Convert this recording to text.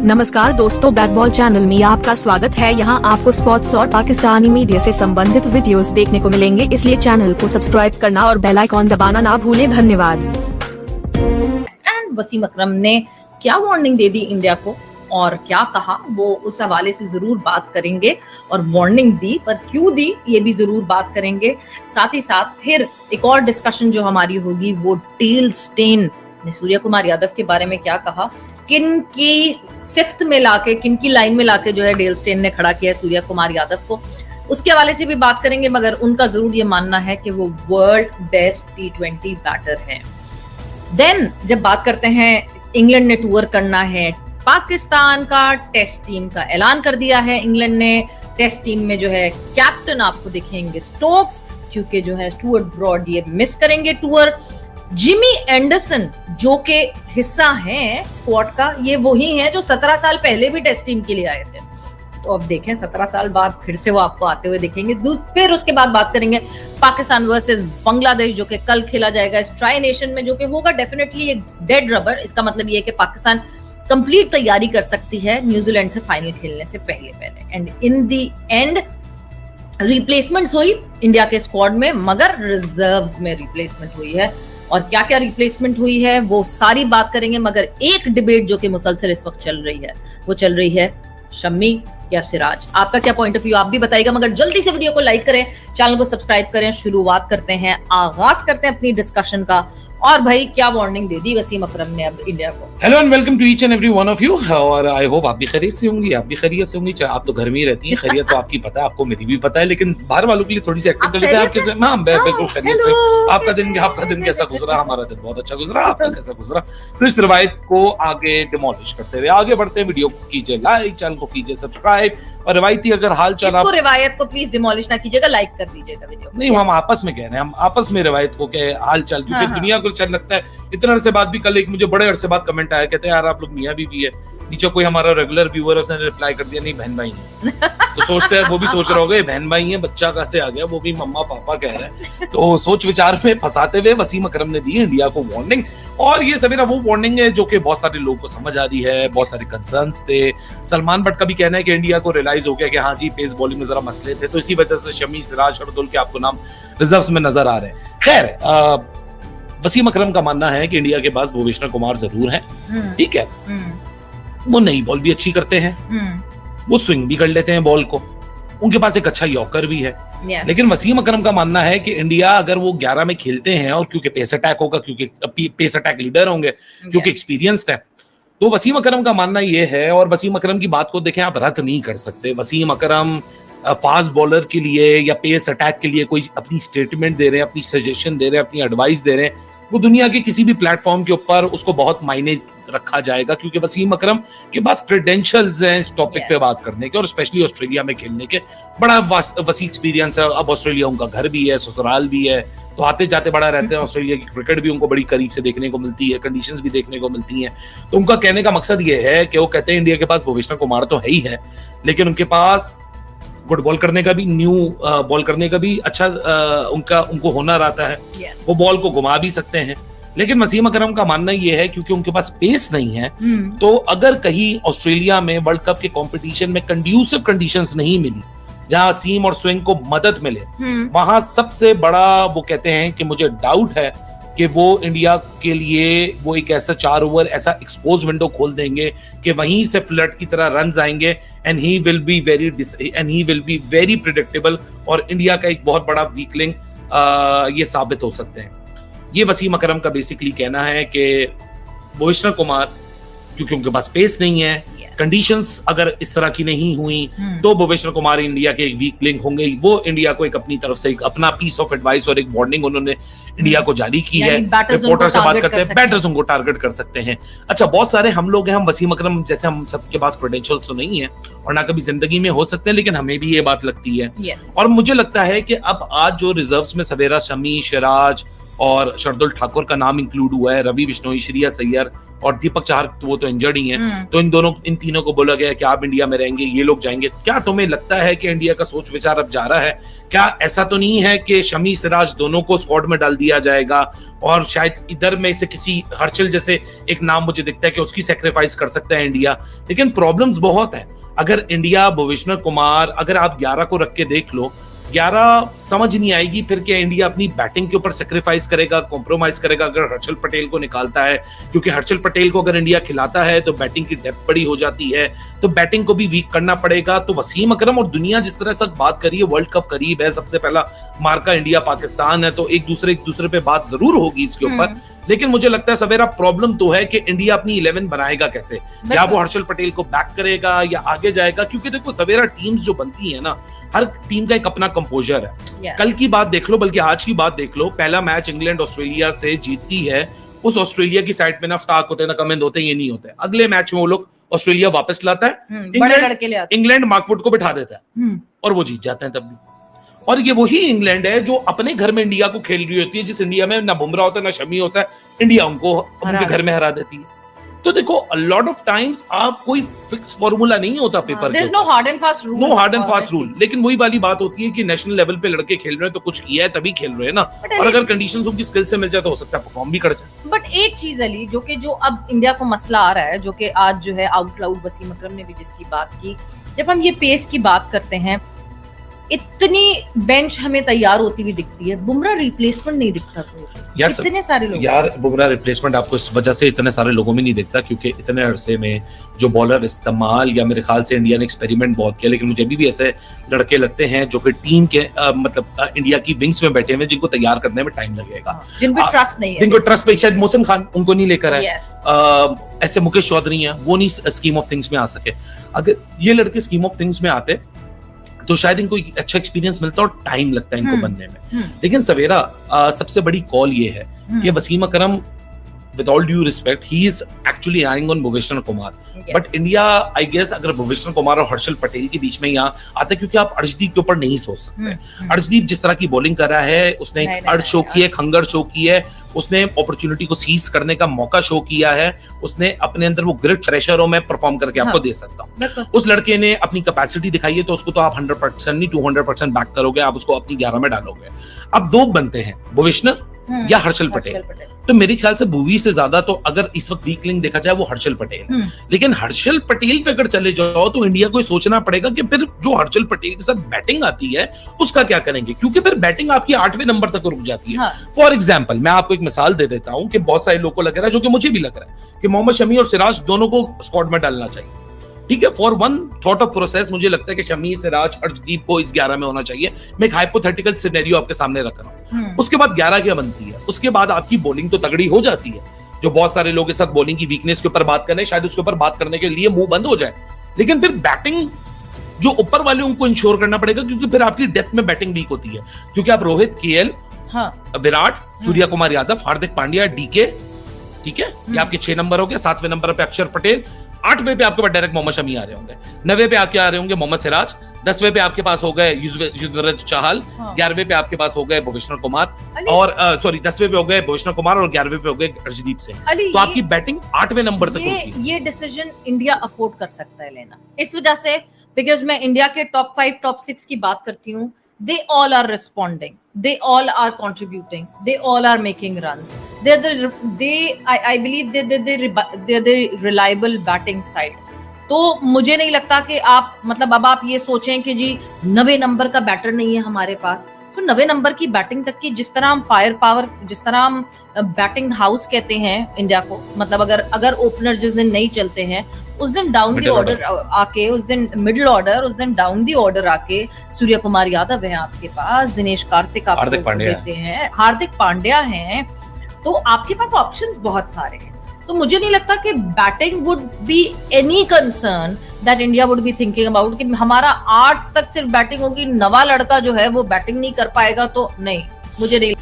नमस्कार दोस्तों, bat ball channel में आपका स्वागत है। यहाँ आपको स्पोर्ट्स और पाकिस्तानी मीडिया से संबंधित वीडियोस देखने को मिलेंगे, इसलिए चैनल को सब्सक्राइब करना और बेल आइकॉन दबाना ना भूलें। धन्यवाद। एंड वसीम अकरम ने क्या वार्निंग दे दी इंडिया को और क्या कहा, वो उस हवाले से जरूर बात करेंगे। और वार्निंग दी पर क्यों दी ये भी जरूर बात करेंगे। साथ ही साथ फिर एक और डिस्कशन जो हमारी होगी वो डेल स्टेन ने सूर्य कुमार यादव के बारे में क्या कहा, किन की सिफ्त में लाके, किन की लाइन में लाके जो है डेल स्टेन ने खड़ा किया है सूर्य कुमार यादव को, उसके हवाले से भी बात करेंगे। मगर उनका जरूर ये मानना है कि वो वर्ल्ड बेस्ट T20 बैटर हैं। देन जब बात करते हैं, इंग्लैंड ने टूर करना है, पाकिस्तान का टेस्ट टीम का ऐलान कर दिया है इंग्लैंड ने। टेस्ट टीम में जो है कैप्टन आपको दिखेंगे स्टोक्स, क्योंकि जो है स्टुअर्ट ब्रॉड ये मिस करेंगे टूर। जिमी एंडरसन जो के हिस्सा हैं स्क्वाड का, ये वही हैं जो 17 साल पहले भी टेस्ट टीम के लिए आए थे। तो अब देखें 17 साल बाद फिर से वो आपको आते हुए दिखेंगे। फिर उसके बाद बात करेंगे पाकिस्तान वर्सेस बांग्लादेश, जो कि कल खेला जाएगा इस ट्राई नेशन में, जो कि होगा डेफिनेटली एक डेड रबर। इसका मतलब ये है कि पाकिस्तान कंप्लीट तैयारी कर सकती है न्यूजीलैंड से फाइनल खेलने से पहले। And in the and replacements हुई इंडिया के स्क्वाड में, मगर रिजर्व्स में रिप्लेसमेंट हुई है। और क्या क्या रिप्लेसमेंट हुई है वो सारी बात करेंगे। मगर एक डिबेट जो कि मुसलसल इस वक्त चल रही है, वो चल रही है शम्मी या सिराज। आपका क्या पॉइंट ऑफ व्यू आप भी बताइएगा। मगर जल्दी से वीडियो को लाइक करें, चैनल को सब्सक्राइब करें। शुरुआत करते हैं, आगाज करते हैं अपनी डिस्कशन का। और भाई क्या वार्निंग दे दी वसीम अकरम ने अब इंडिया को। Hello and welcome to each and every one of you. और आई होप आप भी खैरियत से होंगी, आप भी खैरियत से होंगी। आप तो घर में ही रहती हैं, खैरियत तो आपकी पता है, आपको मेरी भी पता है, लेकिन बाहर वालों के लिए थोड़ी सी एक्टिव कर लेते हैं। आप कैसे? हाँ, बिल्कुल खैरियत से। आपका दिन कैसा गुजरा? हमारा दिन बहुत अच्छा गुजरा। आपका कैसा गुजरा? तो इस रिवायत को आगे डिमोलिश करते हुए आगे बढ़ते हैं। वीडियो को कीजिए लाइक, चैनल को कीजिए सब्सक्राइब, और रिवायती अगर हाल चाल आप रिवायत को प्लीज डिमोलिश ना कीजिएगा, लाइक कर दीजिएगा वीडियो। नहीं, हम आपस में कह रहे हैं, हम आपस में रिवायत को के हाल चाल, क्योंकि दुनिया को चल लगता है इतना अरसे बाद भी। कल एक मुझे बड़े अरसे बाद कमेंट आया, कहते हैं यार आप लोग मियां बीवी है। नीचे कोई हमारा रेगुलर व्यूअर है, उसने रिप्लाई कर दिया नहीं बहन भाई है। तो सोचते हैं, वो भी सोच रहे होंगे बहन भाई है, बच्चा कैसे आ गया, वो भी मम्मा पापा कह रहे हैं। तो सोच विचार में फंसाते हुए वसीम अकरम ने दी इंडिया को वार्निंग। और ये सवेरा वो वार्निंग है जो कि बहुत सारे लोगों को समझ आ रही है, बहुत सारे कंसर्न्स थे। सलमान बट का भी कहना है कि इंडिया को रियलाइज हो गया कि हाँ जी, पेस बॉलिंग में जरा मसले थे, तो इसी वजह से शमी, सिराज, शार्दुल के आपको नाम रिजर्व्स में नजर आ रहे हैं। खैर, वसीम अकरम का मानना है कि इंडिया के पास भुवनेश्वर कुमार जरूर है, ठीक है, वो नई बॉल भी अच्छी करते हैं, वो स्विंग भी कर लेते हैं बॉल को, उनके पास एक अच्छा यॉर्कर भी है। लेकिन वसीम अकरम का मानना है कि इंडिया अगर वो 11 में खेलते हैं, और क्योंकि पेस अटैक होगा, क्योंकि पेस अटैक लीडर होंगे, क्योंकि एक्सपीरियंस्ड है, तो वसीम अकरम का मानना ये है। और वसीम अकरम की बात को देखें, आप रद्द नहीं कर सकते। वसीम अकरम फास्ट बॉलर के लिए या पेस अटैक के लिए कोई अपनी स्टेटमेंट दे रहे हैं, अपनी सजेशन दे रहे हैं, अपनी एडवाइस दे रहे हैं, वो दुनिया के किसी भी प्लेटफॉर्म के ऊपर उसको बहुत मायने रखा जाएगा, क्योंकि वसीम अकरम के पास क्रेडेंशियल्स हैं इस टॉपिक पे बात करने के, और स्पेशली ऑस्ट्रेलिया में खेलने के। बड़ा वसी एक्सपीरियंस है। अब ऑस्ट्रेलिया उनका घर भी है, ससुराल भी है, तो आते जाते बड़ा रहते हैं। ऑस्ट्रेलिया की क्रिकेट भी उनको बड़ी करीब से देखने को मिलती है, कंडीशंस भी देखने को मिलती हैं। तो उनका कहने का मकसद ये है कि वो कहते हैं इंडिया के पास भुवनेश्वर कुमार तो है ही है, लेकिन उनके पास गुड बॉल करने का भी, न्यू बॉल करने का भी अच्छा उनको हुनर आता है। वो बॉल को घुमा भी सकते हैं। लेकिन वसीम अकरम का मानना ये है क्योंकि उनके पास पेस नहीं है, तो अगर कहीं ऑस्ट्रेलिया में वर्ल्ड कप के कंपटीशन में कंड्यूसिव कंडीशंस नहीं मिली, जहां सीम और स्विंग को मदद मिले, वहां सबसे बड़ा वो कहते हैं कि मुझे डाउट है कि वो इंडिया के लिए वो एक ऐसा 4 ओवर ऐसा एक्सपोज विंडो खोल देंगे कि वहीं से फ्लड की तरह रन्स आएंगे, and he will be very predictable, और इंडिया का एक बहुत बड़ा वीक लिंक ये साबित हो सकते हैं। ये वसीम अकरम का बेसिकली कहना है कि भुवनेश्वर कुमार, क्योंकि उनके पास पेस नहीं है, कंडीशंस अगर इस तरह की नहीं हुई, तो भुवनेश्वर कुमार इंडिया के एक वीक लिंक होंगे। वो इंडिया को एक अपनी तरफ से एक अपना पीस ऑफ एडवाइस और एक वार्निंग उन्होंने इंडिया को जारी की है। रिपोर्टर से बात करते हैं, बैटर्स उनको टारगेट कर सकते हैं। अच्छा, बहुत सारे हम लोग हैं, हम वसीम अकरम जैसे, हम सबके पास क्रेडेंशियल्स तो नहीं है और ना कभी जिंदगी में हो सकते हैं, लेकिन हमें भी ये बात लगती है। और मुझे लगता है कि अब आज जो रिजर्व्स में सवेरा, शमी, सिराज और शार्दुल ठाकुर का नाम इंक्लूड हुआ है, रवि बिश्नोई, श्रेयस अय्यर और दीपक चाहर, तो वो तो इंजर्ड ही हैं। तो इन तीनों को बोला गया है कि आप इंडिया में रहेंगे, ये लोग जाएंगे। क्या तुम्हें लगता है कि इंडिया का सोच विचार अब जा रहा है? क्या ऐसा तो नहीं है कि शमी, सिराज दोनों को स्क्वाड में डाल दिया जाएगा और शायद इधर में से किसी हर्षल जैसे एक नाम मुझे दिखता है कि उसकी सेक्रीफाइस कर सकता है इंडिया? लेकिन प्रॉब्लम्स बहुत है। अगर इंडिया भुवनेश्वर कुमार, अगर आप 11 को रख के देख लो, 11 समझ नहीं आएगी फिर क्या इंडिया अपनी बैटिंग के ऊपर सेक्रीफाइस करेगा, कॉम्प्रोमाइज करेगा अगर हर्षल पटेल को निकालता है? क्योंकि हर्षल पटेल को अगर इंडिया खिलाता है तो बैटिंग की डेप्थ बड़ी हो जाती है, तो बैटिंग को भी वीक करना पड़ेगा। तो वसीम अकरम और दुनिया जिस तरह से बात करी है, वर्ल्ड कप करीब है, सबसे पहला मार्का इंडिया पाकिस्तान है, तो एक दूसरे पे बात जरूर होगी इसके ऊपर। लेकिन मुझे लगता है सवेरा प्रॉब्लम तो है कि इंडिया अपनी 11 बनाएगा कैसे? या वो हर्षल पटेल को बैक करेगा या आगे जाएगा? क्योंकि देखो सवेरा टीम्स जो बनती है ना, हर टीम का एक अपना कंपोजर है। कल की बात देख लो, बल्कि आज की बात देख लो, पहला मैच इंग्लैंड ऑस्ट्रेलिया से जीतती है, उस ऑस्ट्रेलिया की साइड पे ना स्टार्क होते हैं ना कमेंट होते हैं, ये नहीं होता है। अगले मैच में वो लोग ऑस्ट्रेलिया वापस लाता है, बड़े लड़के ले आते हैं, इंग्लैंड मार्कवुड को बिठा देता है और वो जीत जाते हैं तब भी। और ये वही इंग्लैंड है जो अपने घर में इंडिया को खेल रही होती है, जिस इंडिया में ना बुमराह होता है ना शमी होता है, इंडिया उनको उनके घर में हरा देती है। तो देखो अ लॉट ऑफ टाइम्स आप कोई फिक्स फॉर्मूला नहीं होता paper There's no hard and fast rule. No hard and fast rule. लेकिन वही वाली बात होती है कि नेशनल लेवल पे लड़के खेल रहे हैं तो कुछ किया है तभी खेल रहे हैं ना, और अगर कंडीशंस उनकी स्किल से मिल जाए तो हो सकता है परफॉर्म भी कर जाए। बट एक चीज अली, जो अब इंडिया को मसला आ रहा है, जो कि आज जो है आउट लाउड वसीम अकरम ने भी जिसकी बात की, जब हम ये पेस की बात करते हैं, इतनी बेंच हमें तैयार होती हुई दिखती है, बुमराह रिप्लेसमेंट नहीं दिखता। तो यार इतने सारे लोग, यार बुमराह रिप्लेसमेंट आपको इस वजह से इतने सारे लोगों में नहीं दिखता क्योंकि इतने अरसे में जो बॉलर इस्तेमाल, या मेरे ख्याल से इंडिया ने एक्सपेरिमेंट बहुत किया, लेकिन मुझे अभी भी ऐसे लड़के लगते हैं जो कि टीम के मतलब इंडिया की विंग्स में बैठे हुए हैं, जिनको तैयार करने में टाइम लगेगा, जिनको ट्रस्ट नहीं है, जिनको ट्रस्ट पे शायद मोहसिन खान उनको नहीं लेकर है, Yes. ऐसे मुकेश चौधरी हैं, वो नहीं स्कीम ऑफ थिंग्स में आ सके। अगर ये लड़के स्कीम ऑफ थिंग्स में आते तो शायद इनको अच्छा एक्सपीरियंस मिलता और टाइम लगता है इनको बनने में। लेकिन सवेरा सबसे बड़ी कॉल ये है कि Wasim Akram, with all due respect, he is actually eyeing on Bhuvneshwar Kumar, but India I guess अगर भुवनेश्वर कुमार और हर्षल पटेल के बीच में यहाँ आता है, क्योंकि आप अर्शदीप के ऊपर नहीं सोच सकते। अर्शदीप जिस तरह की बॉलिंग कर रहा है, उसने एक अर्श शो की है, एक हंगर शो की है, उसने अपॉर्चुनिटी को सीज करने का मौका शो किया है, उसने अपने अंदर वो ग्रिट प्रेशरों में परफॉर्म करके आपको दे सकता हूँ। उस लड़के ने अपनी कैपेसिटी दिखाई है, तो उसको तो आप 100% नहीं 200% बैक करोगे, आप उसको अपनी 11 में डालोगे। अब दो बनते हैं, भुवनेश्वर या हर्षल पटेल। तो मेरे ख्याल से भुवी से ज्यादा तो अगर इस वक्त वीक लिंक देखा जाए वो हर्षल पटेल। लेकिन हर्षल पटेल पे अगर चले जाओ तो इंडिया को सोचना पड़ेगा कि फिर जो हर्षल पटेल के साथ बैटिंग आती है उसका क्या करेंगे, क्योंकि फिर बैटिंग आपकी 8वें नंबर तक रुक जाती है। फॉर एग्जाम्पल मैं आपको एक मिसाल दे देता हूं कि बहुत सारे लोगों को लग रहा है, जो कि मुझे भी लग रहा है, कि मोहम्मद शमी और सिराज दोनों को स्क्वाड में डालना चाहिए। ठीक है, for one thought of process मुझे लगता है कि शमी, सिराज, अर्शदीप को इस 11 में होना चाहिए। मैं एक हाइपोथेटिकल सिनेरियो आपके सामने रख रहा हूं। उसके बाद 11 क्या बनती है? उसके बाद आपकी बॉलिंग तो तगड़ी हो जाती है। जो बहुत सारे लोग इस साथ बॉलिंग की वीकनेस के ऊपर बात कर रहे हैं, शायद उसके ऊपर बात करने के लिए मुंह बंद हो जाए, लेकिन फिर बैटिंग जो ऊपर वाले उनको इंश्योर करना पड़ेगा, क्योंकि फिर आपकी डेप्थ में बैटिंग वीक होती है, क्योंकि आप रोहित, केएल, विराट, सूर्या कुमार यादव, हार्दिक पांड्या, डीके, ठीक है, ये आपके 6 नंबर हो गए। 7वें नंबर पे अक्षर पटेल, 8वें पे आपके पास डायरेक्ट मोहम्मद शमी आ रहे होंगे, 9वें पे आपके आ रहे होंगे मोहम्मद सिराज, 10वें पे आपके पास हो गए युजवेंद्र चहल, 11वें पे आपके पास हो गए भुवनेश्वर कुमार, और सॉरी 10वें पे हो गए भुवनेश्वर कुमार और 11वें पे हो गए अर्शदीप सिंह। तो आपकी बैटिंग 8वें नंबर तक होती है। ये डिसीजन इंडिया अफोर्ड कर सकता है लेना, इस वजह से, बिकॉज मैं इंडिया के टॉप 5 टॉप 6 की बात करती हूँ, they all are responding, they all are contributing, they all are making runs, I believe they're the reliable batting side। तो मुझे नहीं लगता कि आप मतलब अब आप ये सोचें कि जी 9वें नंबर का बैटर नहीं है हमारे पास। तो 9वें नंबर की बैटिंग तक की, जिस तरह हम फायर पावर, जिस तरह हम बैटिंग हाउस कहते हैं इंडिया को, मतलब अगर ओपनर जिस दिन नहीं चलते हैं, उस दिन डाउन दी ऑर्डर आके, उस दिन मिडिल ऑर्डर, उस दिन डाउन दी ऑर्डर आके सूर्य कुमार यादव है आपके पास, दिनेश कार्तिक आपको देते हैं, हार्दिक पांड्या हैं, तो आपके पास ऑप्शंस बहुत सारे हैं। तो मुझे नहीं लगता कि batting would be any concern that India would be thinking about कि हमारा 8 तक सिर्फ बैटिंग होगी, 9वां लड़का जो है वो बैटिंग नहीं कर पाएगा, तो नहीं, मुझे नहीं